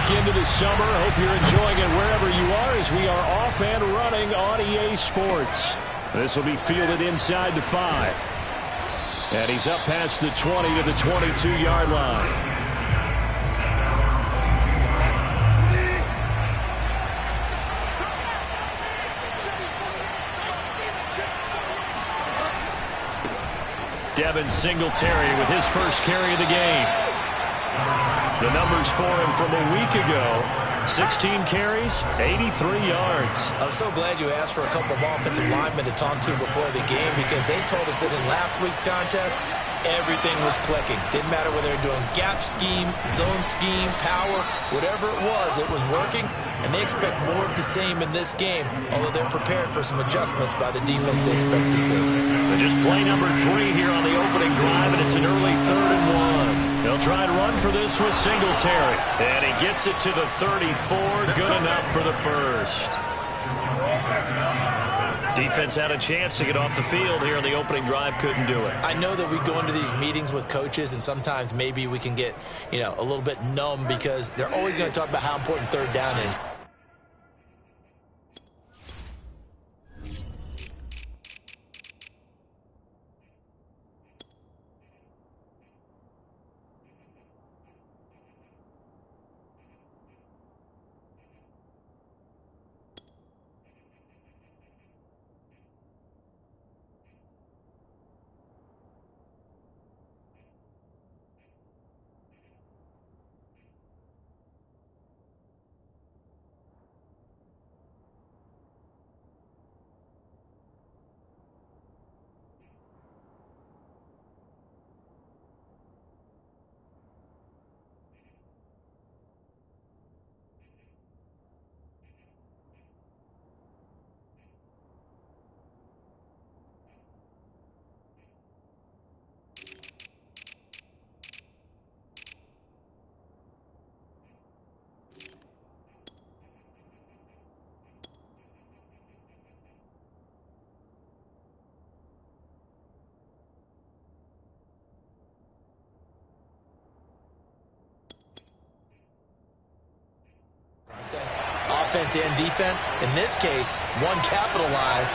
back into the summer. Hope you're enjoying it wherever you are as we are off and running on EA Sports. This will be fielded inside the 5. And he's up past the 20 to the 22-yard line. Devin Singletary with his first carry of the game. The numbers for him from a week ago: 16 carries, 83 yards. I'm so glad you asked for a couple of offensive linemen to talk to before the game, because they told us that in last week's contest, everything was clicking. Didn't matter whether they were doing gap scheme, zone scheme, power, whatever it was working. And they expect more of the same in this game, although they're prepared for some adjustments by the defense they expect to see. They're just play number 3 here on the opening drive, and it's an early 3rd and 1. They'll try and run for this with Singletary. And he gets it to the 34. Good enough for the first. Defense had a chance to get off the field here in the opening drive. Couldn't do it. I know that we go into these meetings with coaches, and sometimes maybe we can get, a little bit numb, because they're always going to talk about how important third down is. Offense and defense, in this case, one capitalized.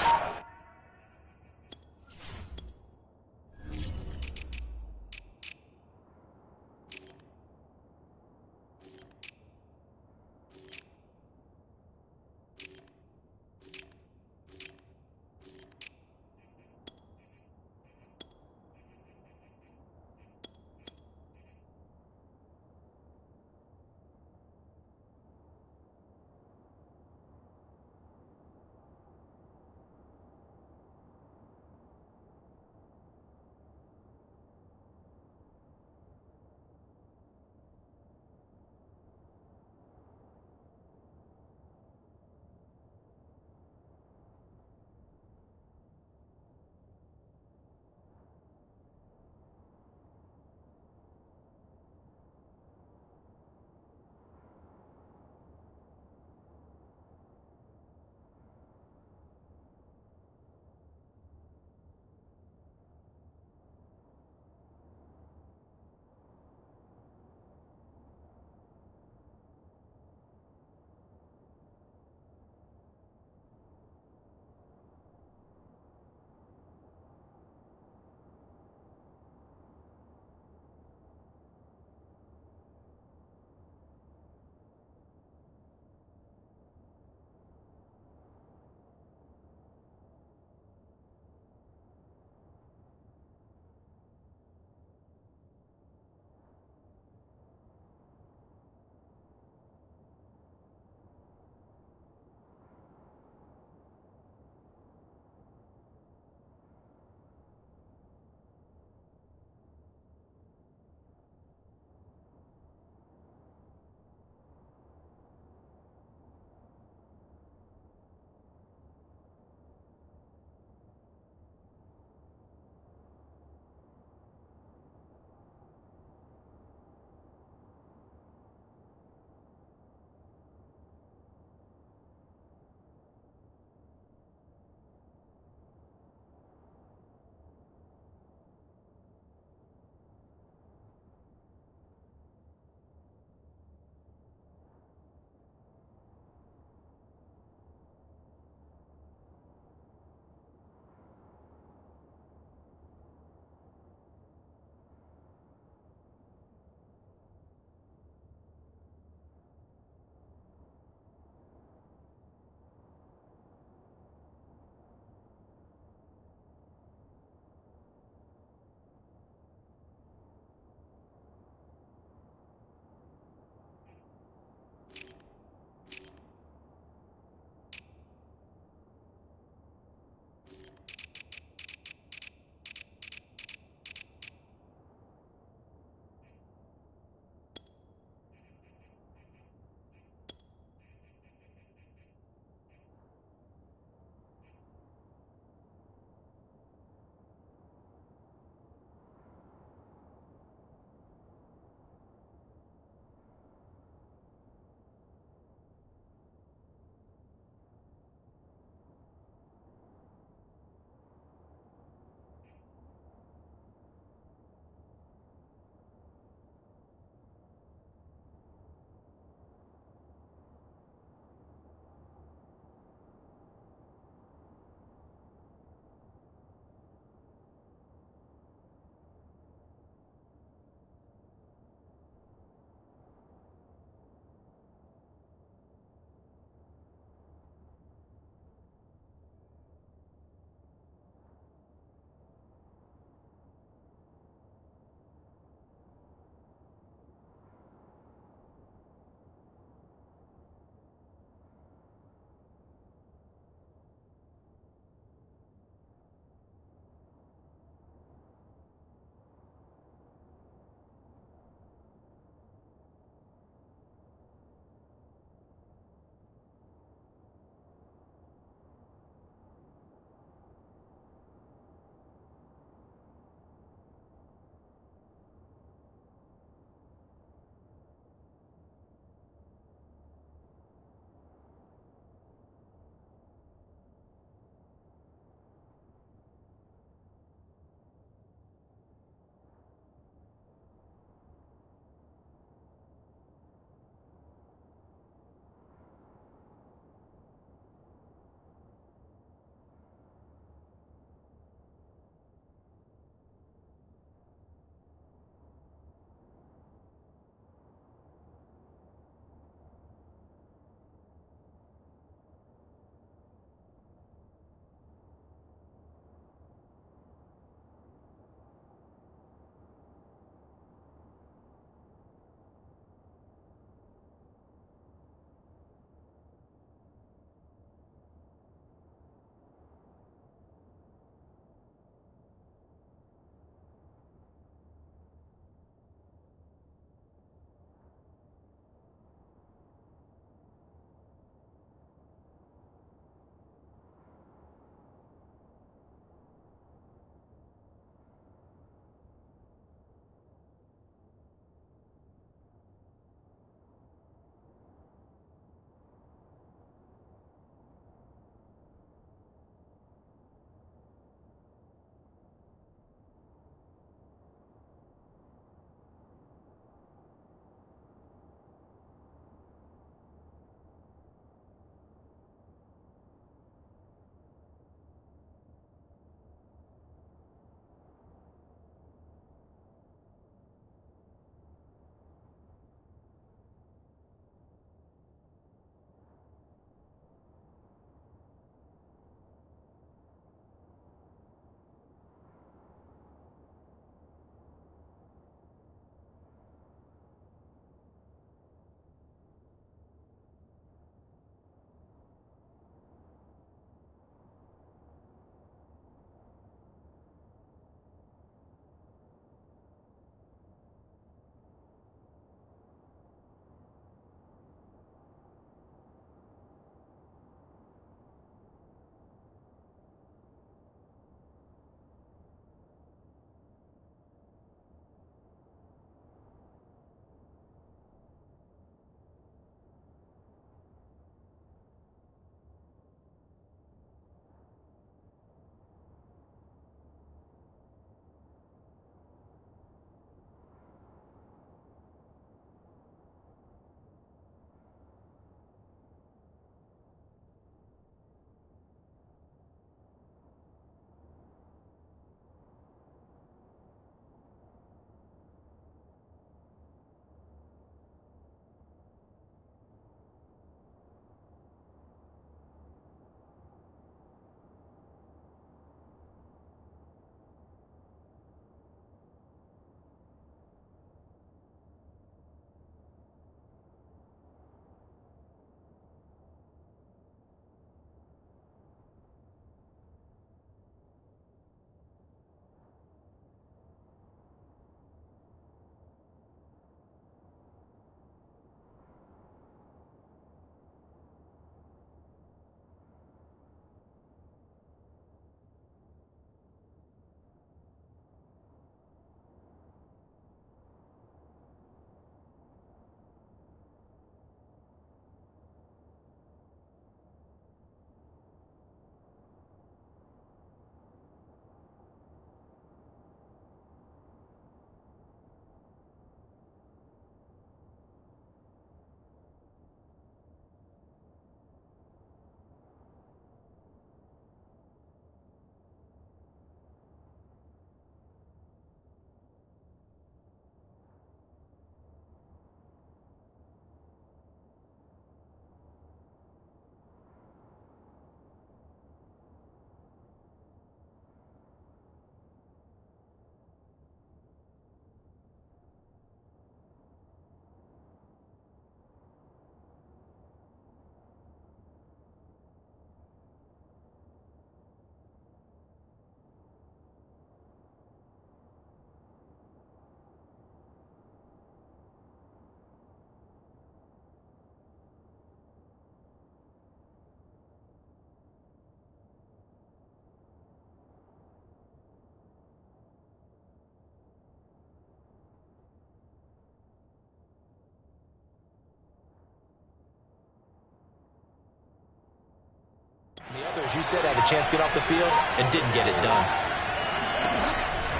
As you said, had a chance to get off the field and didn't get it done.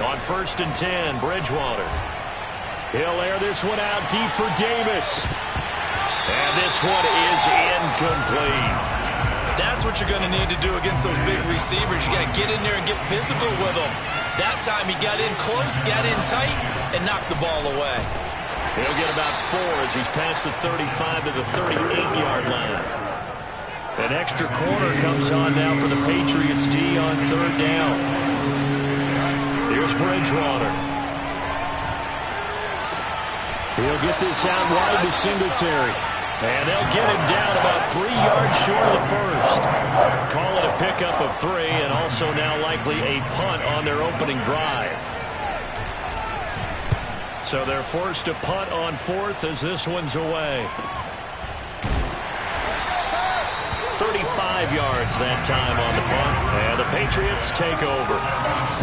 On 1st and 10, Bridgewater. He'll air this one out deep for Davis. And this one is incomplete. That's what you're going to need to do against those big receivers. You got to get in there and get physical with them. That time he got in close, got in tight, and knocked the ball away. He'll get about 4 as he's past the 35 to the 38-yard line. An extra corner comes on now for the Patriots D on 3rd down. Here's Bridgewater. He'll get this out wide to Singletary. And they'll get him down about 3 yards short of the first. Call it a pickup of 3, and also now likely a punt on their opening drive. So they're forced to punt on 4th as this one's away. 35 yards that time on the punt, and the Patriots take over.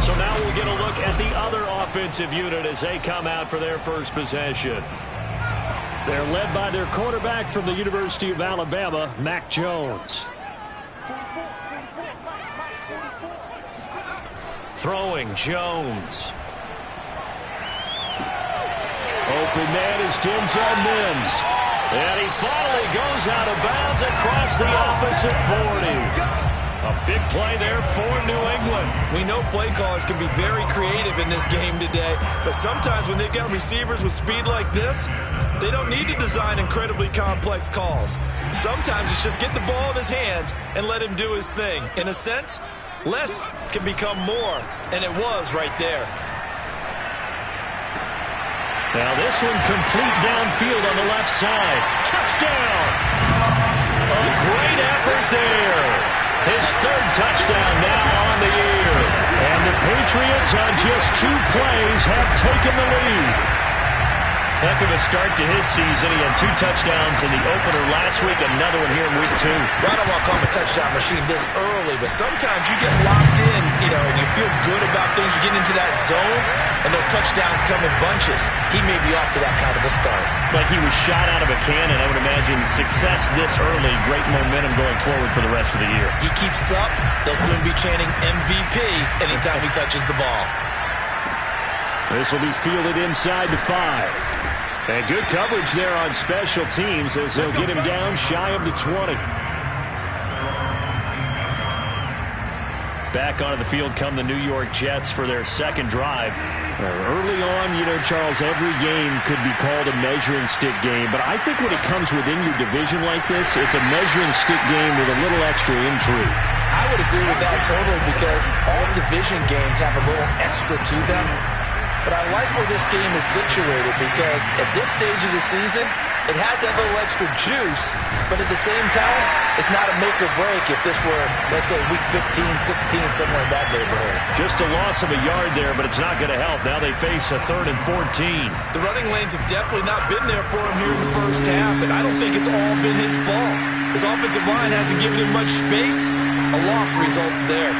So now we'll get a look at the other offensive unit as they come out for their first possession. They're led by their quarterback from the University of Alabama, Mac Jones. Throwing, Jones. Open man is Denzel Mims. And he finally goes out of bounds across the opposite 40. A big play there for New England. We know play callers can be very creative in this game today, but sometimes when they've got receivers with speed like this, they don't need to design incredibly complex calls. Sometimes it's just get the ball in his hands and let him do his thing. In a sense, less can become more, and it was right there. Now this one complete downfield on the left side. Touchdown! A great effort there. His 3rd touchdown now on the year. And the Patriots on just 2 plays have taken the lead. Heck of a start to his season. He had 2 touchdowns in the opener last week, another one here in week 2. I don't want to call him a touchdown machine this early, but sometimes you get locked in, and you feel good about things. You get into that zone, and those touchdowns come in bunches. He may be off to that kind of a start. Like he was shot out of a cannon. I would imagine success this early, great momentum going forward for the rest of the year. He keeps up, they'll soon be chanting MVP anytime he touches the ball. This will be fielded inside the 5. And good coverage there on special teams as they'll get him down shy of the 20. Back onto the field come the New York Jets for their 2nd drive. Early on, Charles, every game could be called a measuring stick game. But I think when it comes within your division like this, it's a measuring stick game with a little extra intrigue. I would agree with that totally because all division games have a little extra to them. But I like where this game is situated because at this stage of the season, it has that little extra juice, but at the same time, it's not a make or break if this were, let's say, week 15, 16, somewhere in that neighborhood. Just a loss of a yard there, but it's not going to help. Now they face a 3rd and 14. The running lanes have definitely not been there for him here in the first half, and I don't think it's all been his fault. His offensive line hasn't given him much space. A loss results there.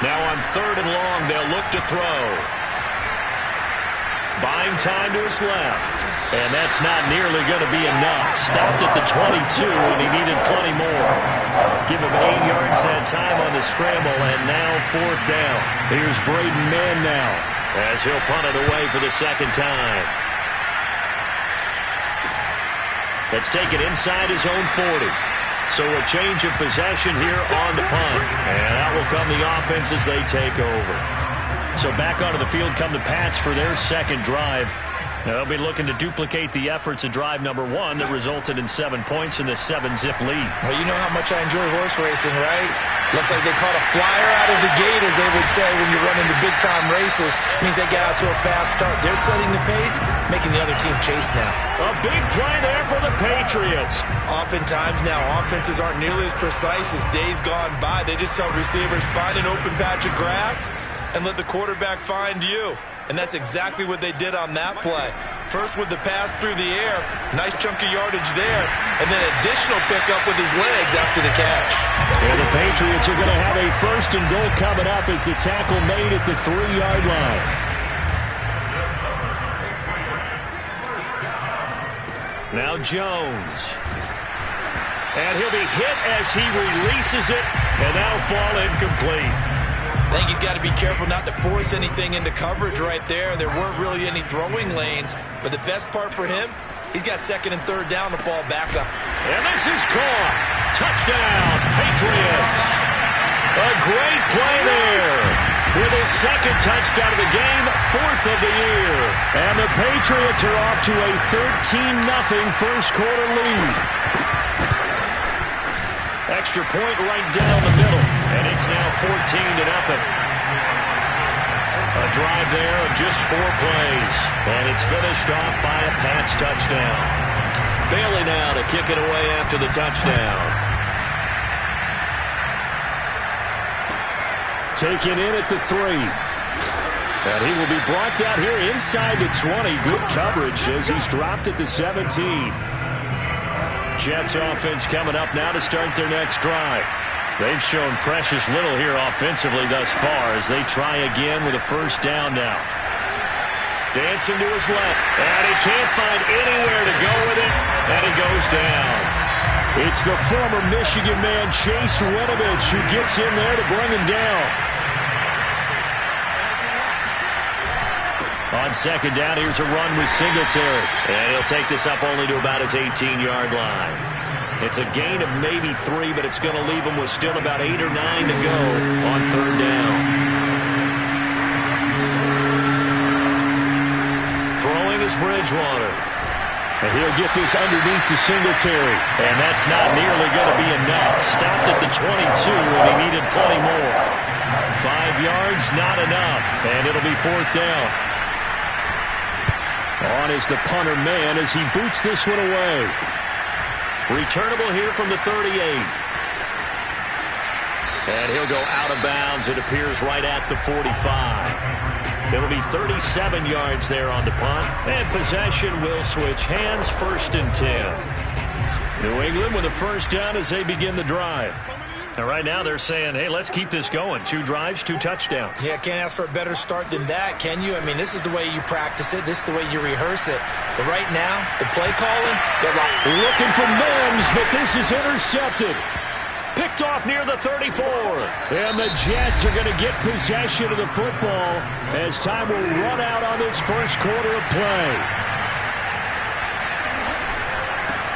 Now on 3rd and long, they'll look to throw. Buying time to his left. And that's not nearly going to be enough. Stopped at the 22, and he needed plenty more. Give him 8 yards that time on the scramble, and now 4th down. Here's Braden Mann now as he'll punt it away for the 2nd time. Let's take it inside his own 40. So a change of possession here on the punt. And out will come the offense as they take over. So back onto the field come the Pats for their 2nd drive. Now they'll be looking to duplicate the efforts of drive number 1 that resulted in 7 points in the 7-zip lead. Well, you know how much I enjoy horse racing, right? Looks like they caught a flyer out of the gate, as they would say when you're running the big-time races. Means they get out to a fast start. They're setting the pace, making the other team chase now. A big play there for the Patriots. Oftentimes now, offenses aren't nearly as precise as days gone by. They just tell receivers, find an open patch of grass and let the quarterback find you. And that's exactly what they did on that play. First with the pass through the air, nice chunk of yardage there, and then additional pickup with his legs after the catch. And the Patriots are going to have a 1st and goal coming up as the tackle made at the 3-yard line. Now Jones. And he'll be hit as he releases it And that'll fall incomplete. I think he's got to be careful not to force anything into coverage right there. There weren't really any throwing lanes, but the best part for him, he's got second and third down to fall back up. And this is caught. Touchdown, Patriots. A great play there. With his second touchdown of the game, fourth of the year. And the Patriots are off to a 13-0 first quarter lead. Extra point right down the middle. And it's now 14-0. A drive there of just 4 plays. And it's finished off by a Pats touchdown. Bailey now to kick it away after the touchdown. Taken in at the 3. And he will be brought down here inside the 20. Good coverage as he's dropped at the 17. Jets offense coming up now to start their next drive. They've shown precious little here offensively thus far as they try again with a first down now. Dancing to his left. And he can't find anywhere to go with it. And he goes down. It's the former Michigan man, Chase Winovich, who gets in there to bring him down. On second down, here's a run with Singletary. And he'll take this up only to about his 18-yard line. It's a gain of maybe 3, but it's going to leave him with still about 8 or 9 to go on third down. Throwing is Bridgewater. And he'll get this underneath to Singletary. And that's not nearly going to be enough. Stopped at the 22, and he needed plenty more. 5 yards, not enough. And it'll be fourth down. On is the punter man as he boots this one away. Returnable here from the 38. And he'll go out of bounds. It appears right at the 45. It'll be 37 yards there on the punt. And possession will switch hands, first and 10. New England with a first down as they begin the drive. And right now they're saying, hey, let's keep this going. 2 drives, 2 touchdowns. Yeah, can't ask for a better start than that, can you? I mean, this is the way you practice it. This is the way you rehearse it. But right now, the play calling, they're looking for Mims, but this is intercepted. Picked off near the 34. And the Jets are going to get possession of the football as time will run out on this first quarter of play.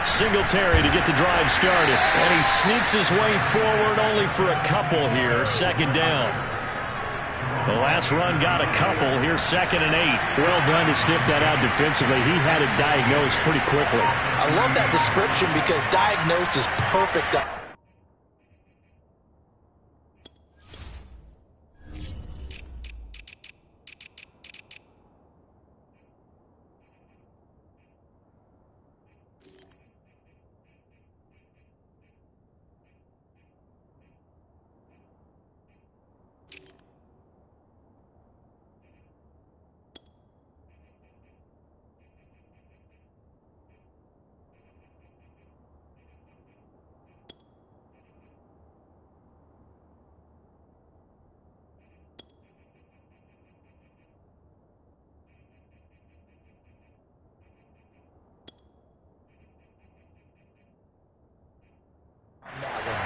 Singletary to get the drive started. And he sneaks his way forward only for a couple here. Second down. The last run got a couple. Here's second and 8. Well done to sniff that out defensively. He had it diagnosed pretty quickly. I love that description because diagnosed is perfect.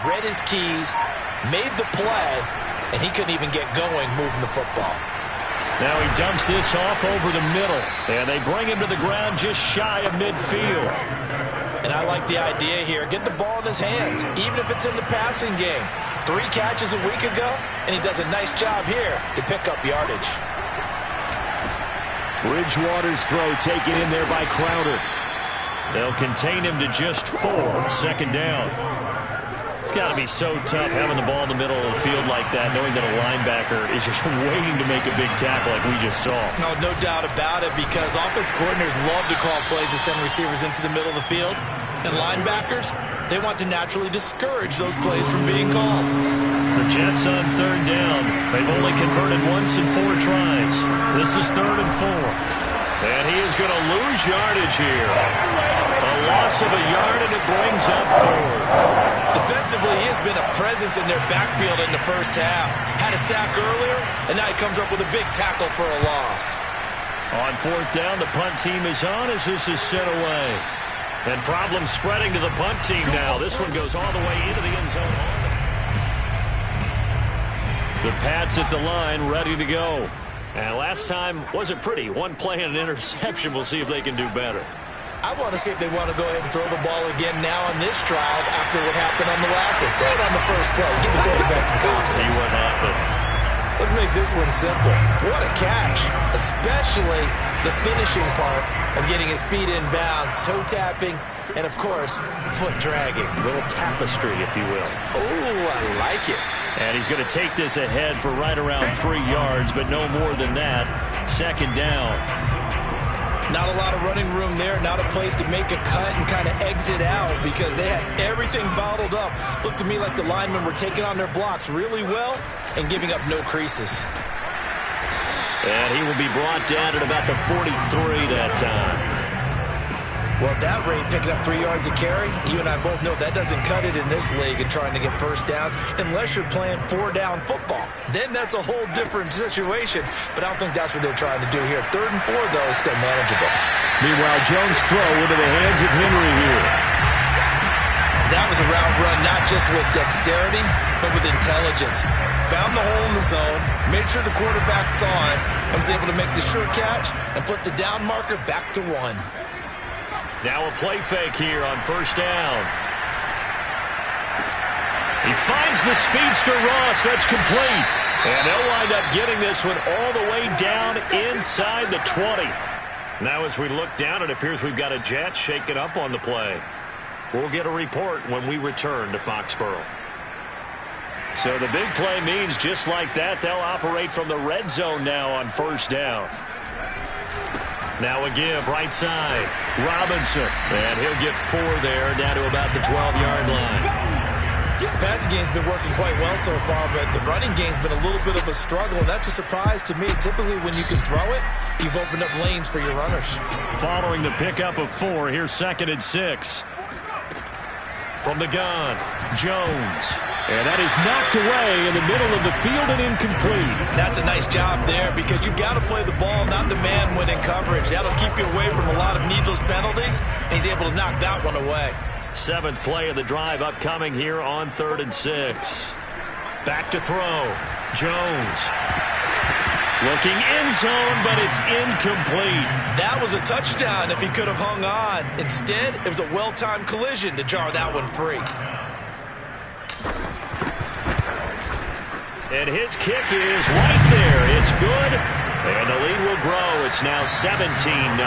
Read his keys, made the play, and he couldn't even get going moving the football. Now he dumps this off over the middle, and they bring him to the ground just shy of midfield. And I like the idea here. Get the ball in his hands, even if it's in the passing game. 3 catches a week ago, and he does a nice job here to pick up yardage. Bridgewater's throw taken in there by Crowder. They'll contain him to just 4. Second down. It's got to be so tough having the ball in the middle of the field like that, knowing that a linebacker is just waiting to make a big tackle like we just saw. No doubt about it, because offense coordinators love to call plays to send receivers into the middle of the field. And linebackers, they want to naturally discourage those plays from being called. The Jets on third down. They've only converted once in 4 tries. This is 3rd and 4. And he is going to lose yardage here. A loss of a yard, and it brings up 4. Defensively, he has been a presence in their backfield in the first half. Had a sack earlier, and now he comes up with a big tackle for a loss. On 4th down, the punt team is on as this is sent away. And problems spreading to the punt team now. This one goes all the way into the end zone. The Pats at the line, ready to go. And last time wasn't pretty. One play and an interception. We'll see if they can do better. I want to see if they want to go ahead and throw the ball again now on this drive after what happened on the last one. Throw it on the first play. Give the quarterback some confidence. See what happens. Let's make this one simple. What a catch, especially the finishing part of getting his feet in bounds, toe tapping, and, of course, foot dragging. A little tapestry, if you will. Oh, I like it. And he's going to take this ahead for right around 3 yards, but no more than that. Second down. Not a lot of running room there, not a place to make a cut and kind of exit out because they had everything bottled up. Looked to me like the linemen were taking on their blocks really well and giving up no creases. And he will be brought down at about the 43 that time. Well, at that rate, picking up 3 yards a carry, you and I both know that doesn't cut it in this league and trying to get first downs unless you're playing 4-down football. Then that's a whole different situation, but I don't think that's what they're trying to do here. 3rd and 4, though, is still manageable. Meanwhile, Jones' throw into the hands of Henry here. That was a route run not just with dexterity, but with intelligence. Found the hole in the zone, made sure the quarterback saw it, and was able to make the sure catch and put the down marker back to 1. Now a play fake here on first down. He finds the speedster Ross. That's complete. And they'll wind up getting this one all the way down inside the 20. Now as we look down, it appears we've got a jet shaken up on the play. We'll get a report when we return to Foxborough. So the big play means just like that, they'll operate from the red zone now on first down. Now a give, right side. Robinson. And he'll get 4 there, down to about the 12-yard line. The passing game's been working quite well so far, but the running game's been a little bit of a struggle, and that's a surprise to me. Typically, when you can throw it, you've opened up lanes for your runners. Following the pickup of 4, here's 2nd and 6. From the gun, Jones. And that is knocked away in the middle of the field and incomplete. That's a nice job there because you've got to play the ball, not the man when in coverage. That'll keep you away from a lot of needless penalties, and he's able to knock that one away. 7th play of the drive upcoming here on 3rd and 6. Back to throw. Jones. Looking end zone, but it's incomplete. That was a touchdown if he could have hung on. Instead, it was a well-timed collision to jar that one free. And his kick is right there. It's good. And the lead will grow. It's now 17-0.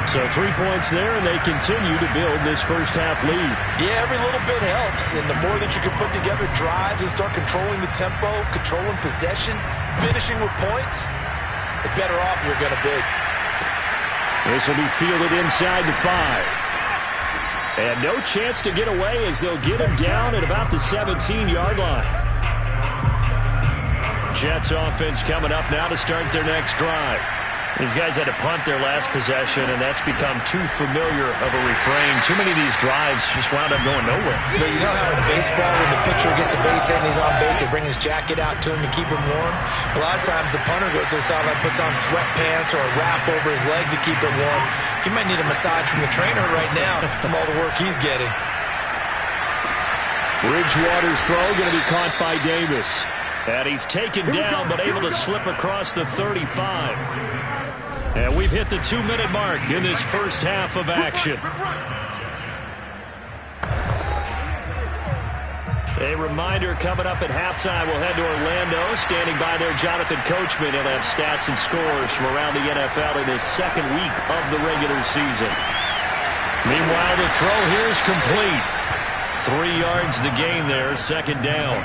So 3 points there, and they continue to build this first-half lead. Yeah, every little bit helps. And the more that you can put together drives and start controlling the tempo, controlling possession, finishing with points, the better off you're going to be. This will be fielded inside the 5. And no chance to get away as they'll get him down at about the 17-yard line. Jets offense coming up now to start their next drive. These guys had to punt their last possession, and that's become too familiar of a refrain. Too many of these drives just wound up going nowhere. But you know how in baseball, when the pitcher gets a base hit and he's on base, they bring his jacket out to him to keep him warm? A lot of times the punter goes to the sideline, puts on sweatpants or a wrap over his leg to keep it warm. He might need a massage from the trainer right now from all the work he's getting. Bridgewater's throw going to be caught by Davis. And he's taken down, but able to slip across the 35. And we've hit the 2-minute mark in this first half of action. A reminder coming up at halftime, we'll head to Orlando. Standing by there, Jonathan Coachman. He'll have stats and scores from around the NFL in his 2nd week of the regular season. Meanwhile, the throw here is complete. 3 yards the gain there, 2nd down.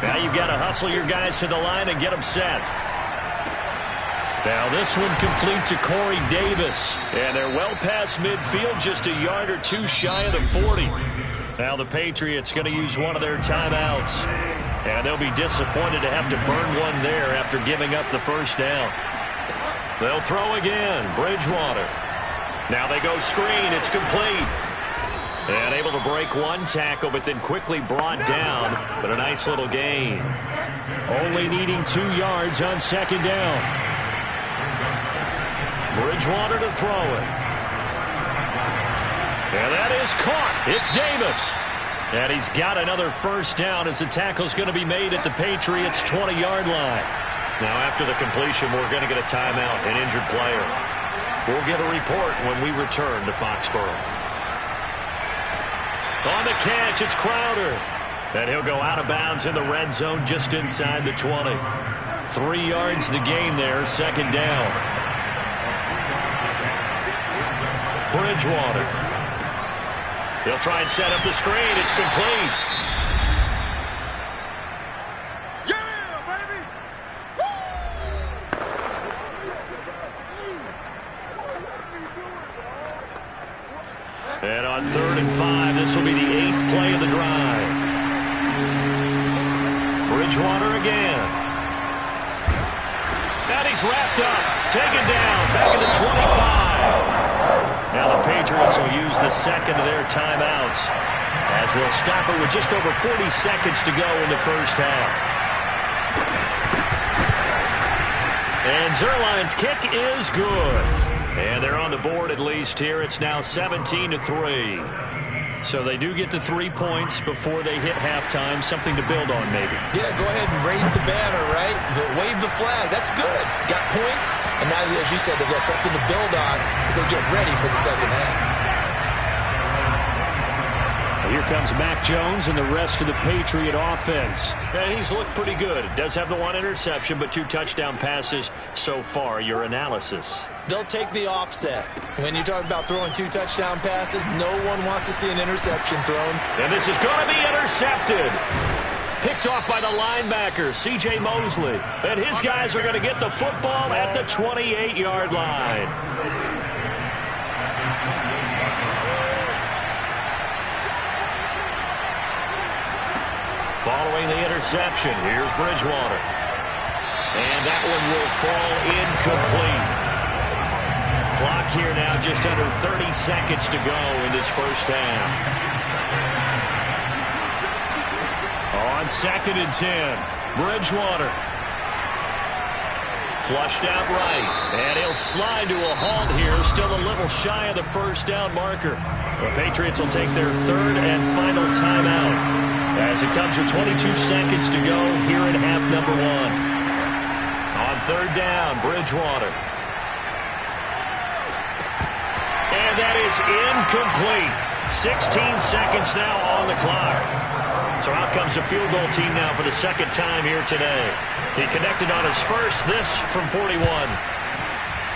Now you've got to hustle your guys to the line and get them set. Now this one complete to Corey Davis. And they're well past midfield, just a yard or 2 shy of the 40. Now the Patriots going to use one of their timeouts. And they'll be disappointed to have to burn one there after giving up the first down. They'll throw again. Bridgewater. Now they go screen. It's complete. And able to break one tackle, but then quickly brought down. But a nice little gain. Only needing 2 yards on 2nd down. Bridgewater to throw it. And that is caught. It's Davis. And he's got another first down as the tackle's going to be made at the Patriots' 20-yard line. Now, after the completion, we're going to get a timeout, an injured player. We'll get a report when we return to Foxborough. On the catch, it's Crowder. And he'll go out of bounds in the red zone just inside the 20. 3 yards the gain there, second down. Bridgewater. He'll try and set up the screen. It's complete. Yeah, baby! And on 3rd and 5, this will be the 8th play of the drive. Bridgewater again. And he's wrapped up. Taken down. Back at the 25. Now the Patriots will use the second of their timeouts as they'll stop it with just over 40 seconds to go in the first half. And Zuerlein's kick is good. And they're on the board at least here. It's now 17-3. So they do get the 3 points before they hit halftime. Something to build on, maybe. Yeah, go ahead and raise the banner, right? Wave the flag. That's good. Got points. And now, as you said, they've got something to build on as they get ready for the second half. Here comes Mac Jones and the rest of the Patriot offense. And he's looked pretty good. Does have the 1 interception, but 2 touchdown passes so far. Your analysis? They'll take the offset. When you talk about throwing 2 touchdown passes, no one wants to see an interception thrown. And this is going to be intercepted. Picked off by the linebacker, C.J. Mosley. And his guys are going to get the football at the 28-yard line. Following the interception, here's Bridgewater. And that one will fall incomplete. Clock here now just under 30 seconds to go in this first half. On 2nd and 10, Bridgewater. Flushed out right, and he'll slide to a halt here, still a little shy of the first down marker. The Patriots will take their 3rd and final timeout as it comes with 22 seconds to go here in half number 1. On 3rd down, Bridgewater. And that is incomplete. 16 seconds now on the clock. So out comes the field goal team now for the 2nd time here today. He connected on his first, this from 41.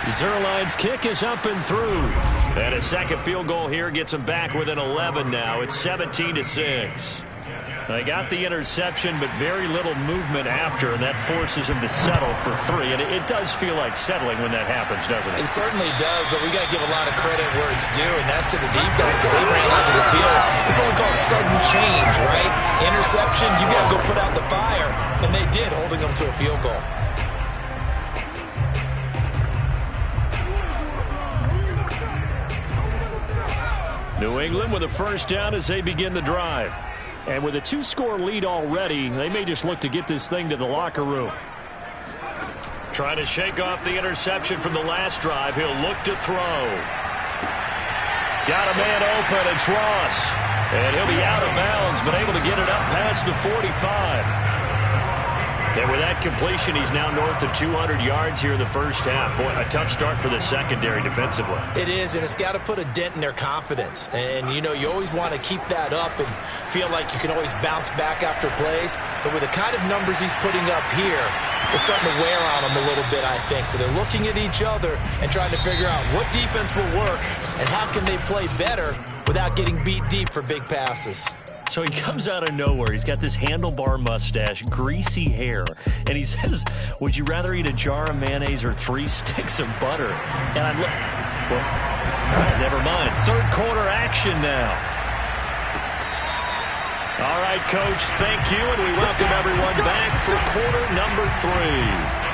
Zuerlein's kick is up and through. And a second field goal here gets him back within 11 now. It's 17-6. They got the interception, but very little movement after, and that forces him to settle for 3. And it does feel like settling when that happens, doesn't it? It certainly does, but we got to give a lot of credit where it's due, and that's to the defense because they ran onto the field. It's what we call sudden change, right? Interception, you got to go put out the fire, and they did, holding them to a field goal. New England with a first down as they begin the drive. And with a 2-score lead already, they may just look to get this thing to the locker room. Trying to shake off the interception from the last drive. He'll look to throw. Got a man open. It's Ross. And he'll be out of bounds, but able to get it up past the 45. And with that completion, he's now north of 200 yards here in the first half. Boy, a tough start for the secondary defensively. It is, and it's got to put a dent in their confidence. And, you know, you always want to keep that up and feel like you can always bounce back after plays. But with the kind of numbers he's putting up here, it's starting to wear on them a little bit, I think. So they're looking at each other and trying to figure out what defense will work and how can they play better without getting beat deep for big passes. So he comes out of nowhere. He's got this handlebar mustache, greasy hair, and he says, would you rather eat a jar of mayonnaise or 3 sticks of butter? And I'm like, well, all right, never mind. 3rd quarter action now. All right, Coach, thank you, and we welcome everyone back for quarter number 3.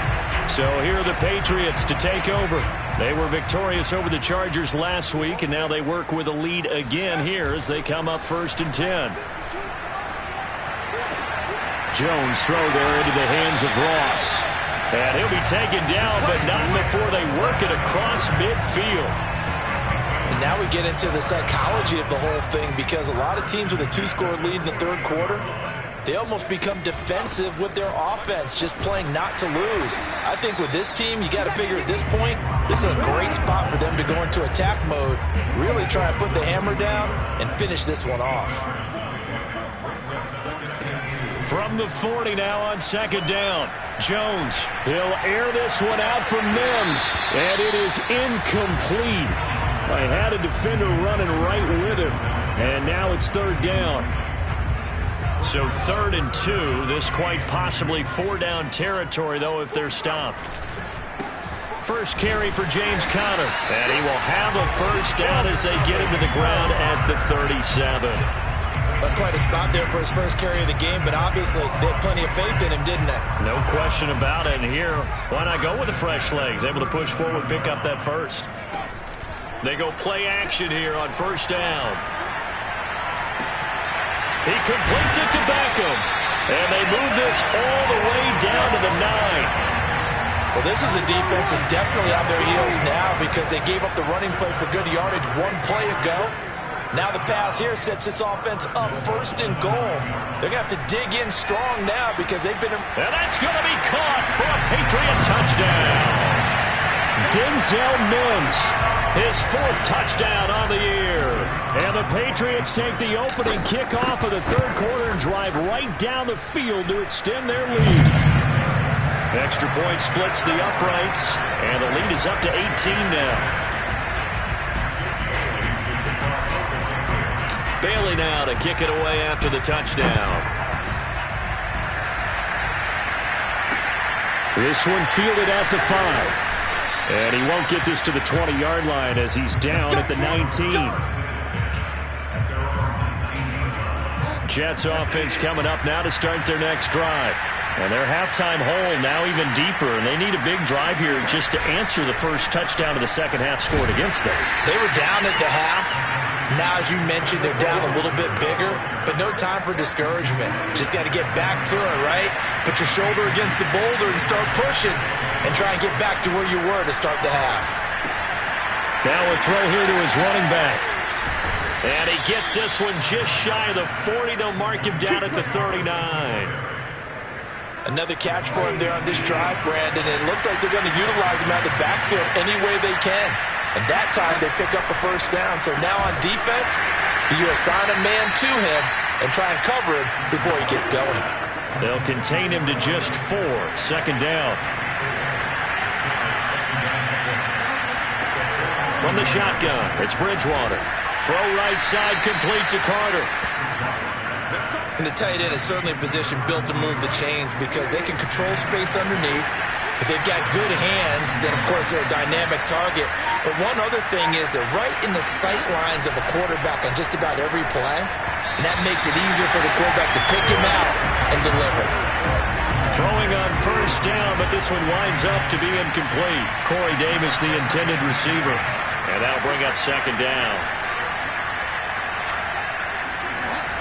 So here are the Patriots to take over. They were victorious over the Chargers last week, and now they work with a lead again here as they come up 1st and 10. Jones throw there into the hands of Ross. And he'll be taken down, but not before they work it across midfield. And now we get into the psychology of the whole thing, because a lot of teams with a 2-score lead in the third quarter, they almost become defensive with their offense, just playing not to lose. I think with this team, you got to figure at this point, this is a great spot for them to go into attack mode, really try and put the hammer down and finish this one off. From the 40 now on second down. Jones, he'll air this one out for Mims, and it is incomplete. I had a defender running right with him, and now it's third down. So 3rd and 2. This quite possibly 4-down territory, though, if they're stopped. First carry for James Conner, and he will have a first down as they get him to the ground at the 37. That's quite a spot there for his first carry of the game, but obviously they had plenty of faith in him, didn't they? No question about it. And here, why not go with the fresh legs? Able to push forward, pick up that first. They go play action here on first down. He completes it to Beckham. And they move this all the way down to the 9. Well, this is a defense that's definitely on their heels now, because they gave up the running play for good yardage one play ago. Now the pass here sets this offense up 1st and goal. They're going to have to dig in strong now, because they've been... And that's going to be caught for a Patriot touchdown. Denzel Mims, his 4th touchdown on the year. And the Patriots take the opening kickoff of the third quarter and drive right down the field to extend their lead. Extra point splits the uprights, and the lead is up to 18 now. Bailey now to kick it away after the touchdown. This one fielded at the 5. And he won't get this to the 20-yard line as he's down at the 19. Jets offense coming up now to start their next drive. And their halftime hole now even deeper, and they need a big drive here just to answer the first touchdown of the second half scored against them. They were down at the half. Now, as you mentioned, they're down a little bit bigger, but no time for discouragement. Just got to get back to it, right? Put your shoulder against the boulder and start pushing, and try and get back to where you were to start the half. Now a throw here to his running back. And he gets this one just shy of the 40. They'll mark him down at the 39. Another catch for him there on this drive, Brandon. And it looks like they're going to utilize him out of the backfield any way they can. And that time they pick up a first down. So now on defense, you assign a man to him and try and cover him before he gets going. They'll contain him to just 4. Second down. From the shotgun, it's Bridgewater. Throw right side complete to Carter. And the tight end is certainly a position built to move the chains, because they can control space underneath. If they've got good hands, then, of course, they're a dynamic target. But one other thing is they're right in the sight lines of a quarterback on just about every play. And that makes it easier for the quarterback to pick him out and deliver. Throwing on first down, but this one winds up to be incomplete. Corey Davis, the intended receiver. And that'll bring up second down.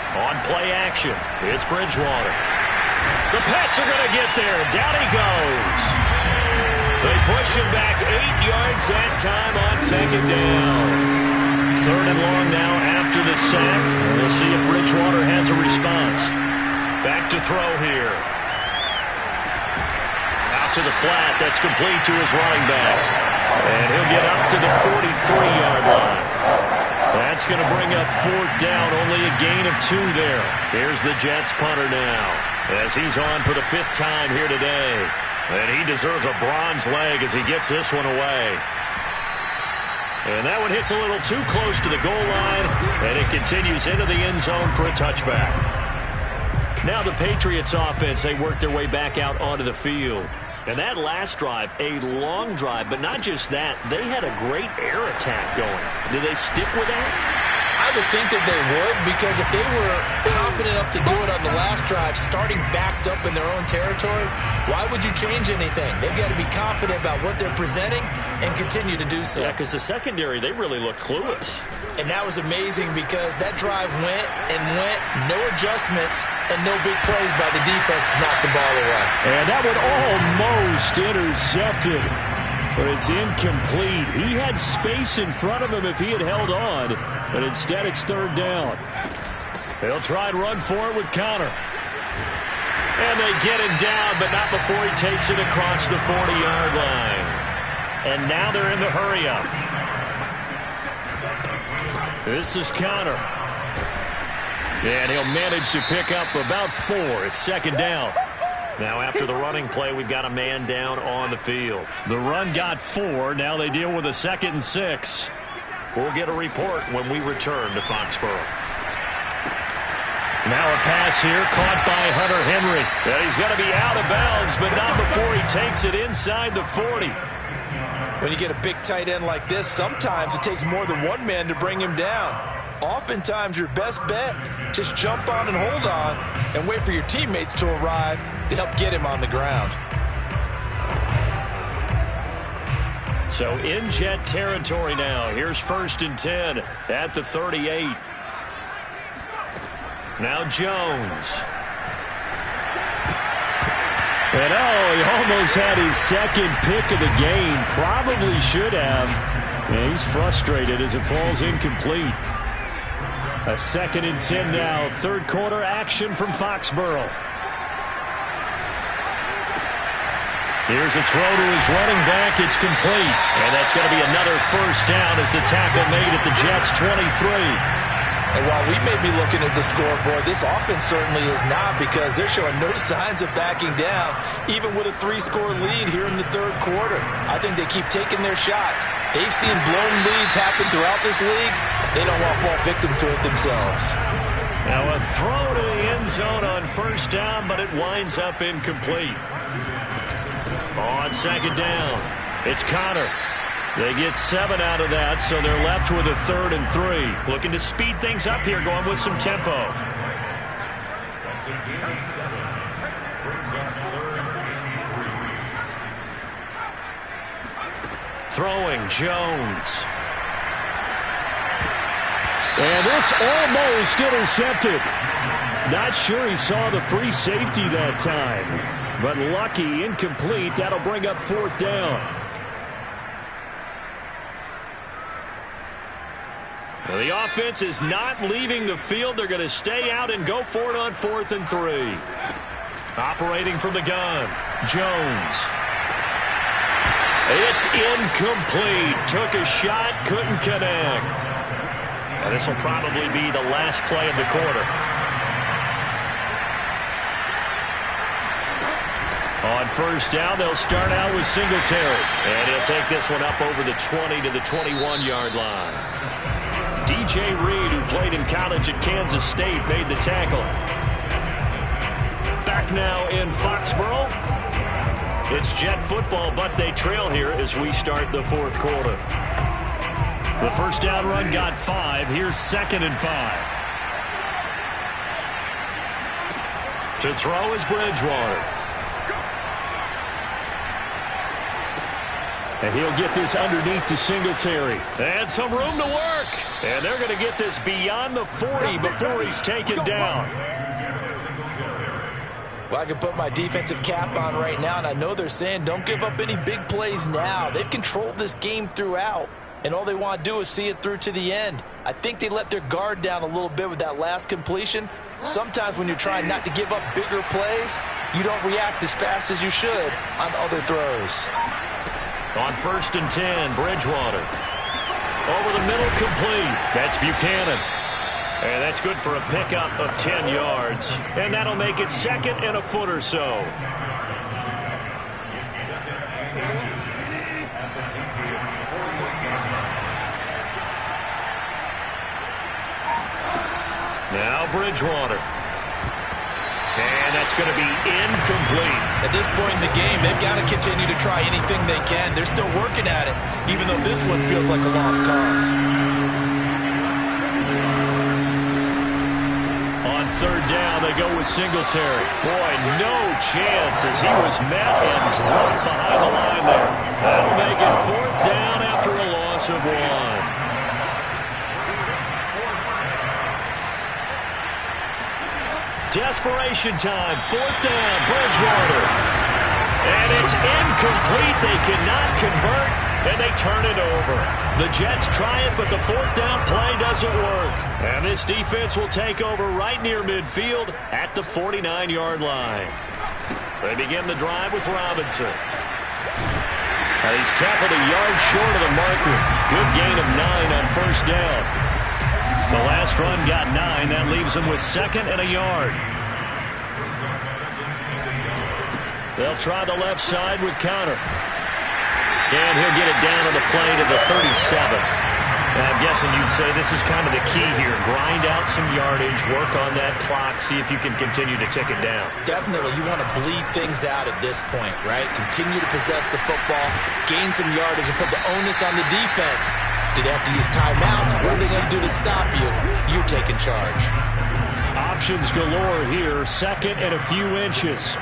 On play action, it's Bridgewater. The Pats are going to get there. Down he goes. They push him back 8 yards that time on second down. 3rd and long now after the sack. We'll see if Bridgewater has a response. Back to throw here. Out to the flat. That's complete to his running back. And he'll get up to the 43-yard line. That's going to bring up 4th down. Only a gain of 2 there. Here's the Jets punter now, as he's on for the 5th time here today. And he deserves a bronze leg as he gets this one away. And that one hits a little too close to the goal line, and it continues into the end zone for a touchback. Now the Patriots offense, they work their way back out onto the field. And that last drive, a long drive, but not just that, they had a great air attack going. Do they stick with that? I would think that they would, because if they were confident enough to do it on the last drive, starting backed up in their own territory, why would you change anything? They've got to be confident about what they're presenting and continue to do so. Yeah, because the secondary, they really looked clueless. And that was amazing, because that drive went and went, no adjustments, and no big plays by the defense to knock the ball away. And that one almost intercepted. But it's incomplete. He had space in front of him if he had held on, but instead it's third down. They'll try and run for it with Connor. And they get him down, but not before he takes it across the 40-yard line. And now they're in the hurry-up. This is Connor. And he'll manage to pick up about 4. It's second down. Now after the running play, we've got a man down on the field. The run got 4. Now they deal with a 2nd and 6. We'll get a report when we return to Foxborough. Now a pass here caught by Hunter Henry. And he's going to be out of bounds, but not before he takes it inside the 40. When you get a big tight end like this, sometimes it takes more than one man to bring him down. Oftentimes, your best bet, just jump on and hold on and wait for your teammates to arrive to help get him on the ground. So in Jet territory now. Here's 1st and 10 at the 38. Now Jones. And he almost had his 2nd pick of the game. Probably should have. And he's frustrated as it falls incomplete. A 2nd and 10 now. 3rd quarter action from Foxborough. Here's a throw to his running back. It's complete. And that's going to be another first down as the tackle made at the Jets' 23. And while we may be looking at the scoreboard, this offense certainly is not, because they're showing no signs of backing down, even with a 3-score lead here in the 3rd quarter. I think they keep taking their shots. They've seen blown leads happen throughout this league. They don't want to fall victim to it themselves. Now a throw to the end zone on first down, but it winds up incomplete. On 2nd down, it's Connor. They get 7 out of that, so they're left with a 3rd and 3. Looking to speed things up here, going with some tempo. Throwing, Jones. And this almost intercepted. Not sure he saw the free safety that time. But lucky, incomplete. That'll bring up 4th down. Well, the offense is not leaving the field. They're going to stay out and go for it on 4th and 3. Operating from the gun, Jones. It's incomplete. Took a shot, couldn't connect. And this will probably be the last play of the quarter. On first down, they'll start out with Singletary. And he'll take this one up over the 20 to the 21-yard line. DJ Reed, who played in college at Kansas State, made the tackle. Back now in Foxborough. It's Jet football, but they trail here as we start the 4th quarter. The first down run got 5. Here's 2nd and 5. To throw is Bridgewater. And he'll get this underneath to Singletary. And some room to work. And they're going to get this beyond the 40 before he's taken down. Well, I can put my defensive cap on right now, and I know they're saying don't give up any big plays now. They've controlled this game throughout, and all they want to do is see it through to the end. I think they let their guard down a little bit with that last completion. Sometimes when you're trying not to give up bigger plays, you don't react as fast as you should on other throws. On 1st and 10, Bridgewater. Over the middle, complete. That's Buchanan. And that's good for a pickup of 10 yards. And that'll make it 2nd and a foot or so. Now Bridgewater. And that's going to be incomplete. At this point in the game, they've got to continue to try anything they can. They're still working at it, even though this one feels like a lost cause. On 3rd down, they go with Singletary. Boy, no chance as he was met and dropped behind the line there. That'll make it 4th down after a loss of 1. Desperation time, 4th down, Bridgewater. And it's incomplete. They cannot convert, and they turn it over. The Jets try it, but the fourth down play doesn't work. And this defense will take over right near midfield at the 49-yard line. They begin the drive with Robinson. And he's tackled a yard short of the marker. Good gain of 9 on first down. The last run got 9. That leaves him with second and a yard. They'll try the left side with Conner. And he'll get it down on the play to the 37. I'm guessing you'd say this is kind of the key here. Grind out some yardage, work on that clock, see if you can continue to tick it down. Definitely, you want to bleed things out at this point, right? Continue to possess the football, gain some yardage, and put the onus on the defense. Do they have to use timeouts? What are they going to do to stop you? You're taking charge. Options galore here. Second and a few inches.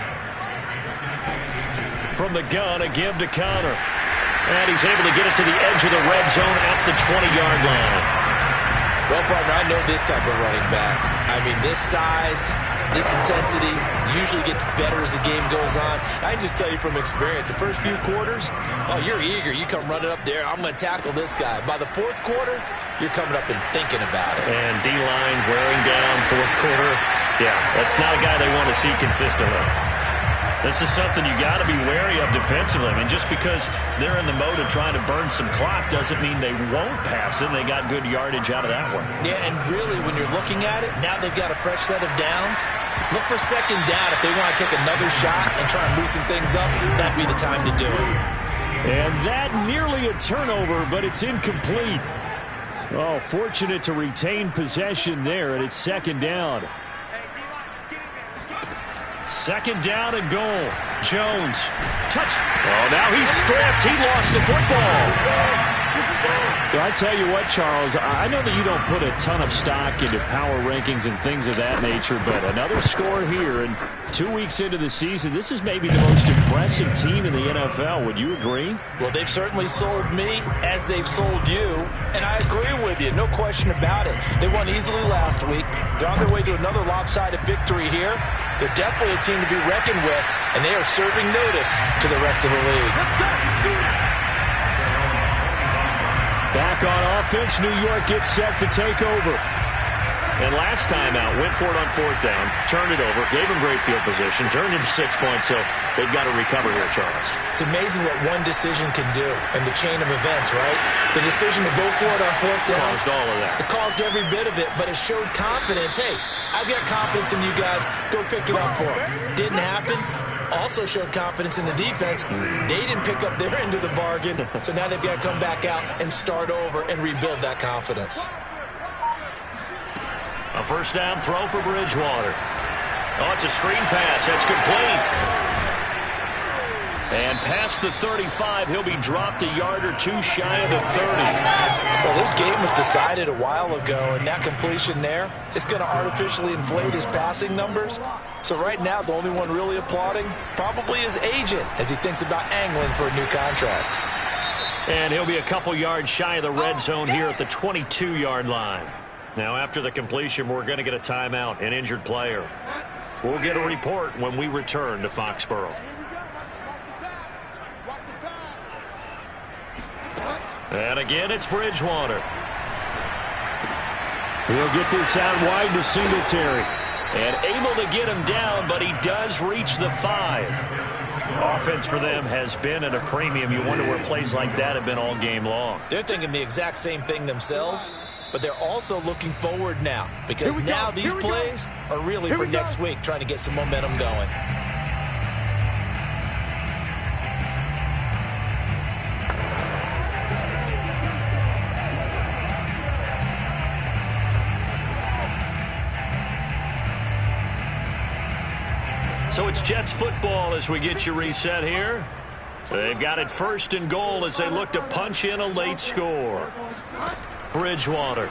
From the gun, a give to Conner. And he's able to get it to the edge of the red zone at the 20-yard line. Well, partner, I know this type of running back. I mean, this size, this intensity usually gets better as the game goes on. I can just tell you from experience, the first few quarters, oh, you're eager. You come running up there. I'm going to tackle this guy. By the fourth quarter, you're coming up and thinking about it. And D-line wearing down fourth quarter. Yeah, that's not a guy they want to see consistently. This is something you got to be wary of defensively. I mean, just because they're in the mode of trying to burn some clock doesn't mean they won't pass it. They got good yardage out of that one. Yeah, and really, when you're looking at it, now they've got a fresh set of downs. Look for second down. If they want to take another shot and try and loosen things up, that'd be the time to do it. And that nearly a turnover, but it's incomplete. Oh, fortunate to retain possession there, and it's second down. Second down and goal. Jones. Touch. Oh, now he's stripped. He lost the football. I tell you what, Charles, I know that you don't put a ton of stock into power rankings and things of that nature, but another score here, and 2 weeks into the season, this is maybe the most impressive team in the NFL. Would you agree? Well, they've certainly sold me as they've sold you, and I agree with you, no question about it. They won easily last week. They're on their way to another lopsided victory here. They're definitely a team to be reckoned with, and they are serving notice to the rest of the league. Back on offense, New York gets set to take over. And last time out, went for it on fourth down, turned it over, gave him great field position, turned into 6 points, so they've got to recover here, Charles. It's amazing what one decision can do in the chain of events, right? The decision to go for it on fourth down. Caused all of that. It caused every bit of it, but it showed confidence. Hey, I've got confidence in you guys. Go pick it up for them. Didn't happen. Also showed confidence in the defense. They didn't pick up their end of the bargain, so now they've got to come back out and start over and rebuild that confidence. A first down throw for Bridgewater. Oh, it's a screen pass. That's complete. And past the 35, he'll be dropped a yard or two shy of the 30. Well, this game was decided a while ago, and that completion there is going to artificially inflate his passing numbers. So right now, the only one really applauding probably his agent as he thinks about angling for a new contract. And he'll be a couple yards shy of the red zone here at the 22-yard line. Now, after the completion, we're going to get a timeout, an injured player. We'll get a report when we return to Foxborough. And again, it's Bridgewater. He'll get this out wide to Singletary. And able to get him down, but he does reach the 5. Offense for them has been at a premium. You wonder where plays like that have been all game long. They're thinking the exact same thing themselves, but they're also looking forward now because now these plays are really for next week, trying to get some momentum going. So it's Jets football as we get you reset here. They've got it first and goal as they look to punch in a late score. Bridgewater.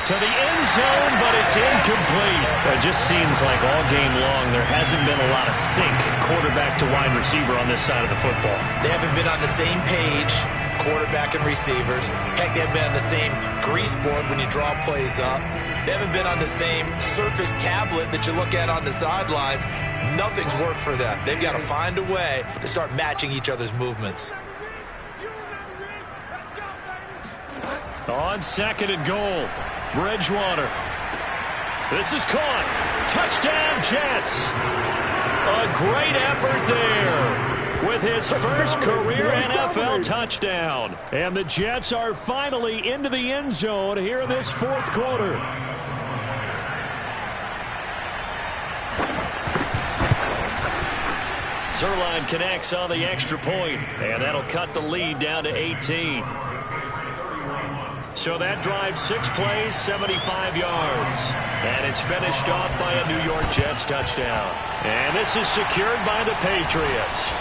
To the end zone, but it's incomplete. It just seems like all game long there hasn't been a lot of sync quarterback to wide receiver on this side of the football. They haven't been on the same page quarterback and receivers. Heck, they haven't been on the same grease board when you draw plays up. They haven't been on the same surface tablet that you look at on the sidelines. Nothing's worked for them. They've got to find a way to start matching each other's movements. On 2nd and goal, Bridgewater. This is caught. Touchdown, Jets. A great effort there with his first career NFL touchdown. And the Jets are finally into the end zone here in this 4th quarter. Zuerlein connects on the extra point, and that'll cut the lead down to 18. So that drives 6 plays, 75 yards. And it's finished off by a New York Jets touchdown. And this is secured by the Patriots.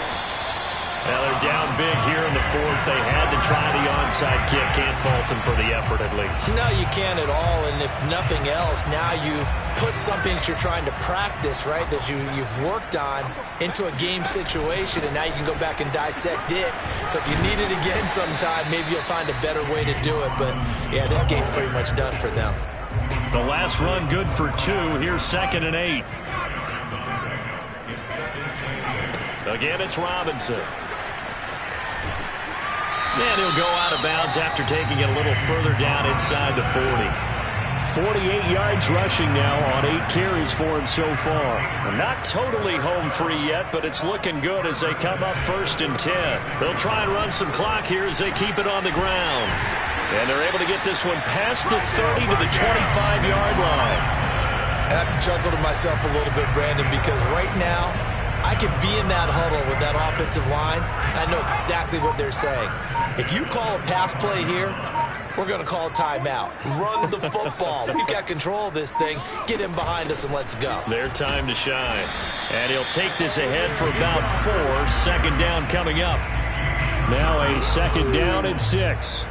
Well, they're down big here in the 4th. They had to try the onside kick. Can't fault them for the effort, at least. No, you can't at all. And if nothing else, now you've put something that you're trying to practice, right, that you've worked on into a game situation, and now you can go back and dissect it. So if you need it again sometime, maybe you'll find a better way to do it. But, yeah, this game's pretty much done for them. The last run good for 2. Here's 2nd and 8. Again, it's Robinson. And he'll go out of bounds after taking it a little further down inside the 40. 48 yards rushing now on 8 carries for him so far. Not totally home free yet, but it's looking good as they come up 1st and 10. They'll try and run some clock here as they keep it on the ground. And they're able to get this one past the 30 to the 25-yard line. I have to chuckle to myself a little bit, Brandon, because right now I could be in that huddle with that offensive line. I know exactly what they're saying. If you call a pass play here, we're going to call a timeout. Run the football. We've got control of this thing. Get him behind us and let's go. Their time to shine. And he'll take this ahead for about 4. 2nd down coming up. Now a 2nd down and 6.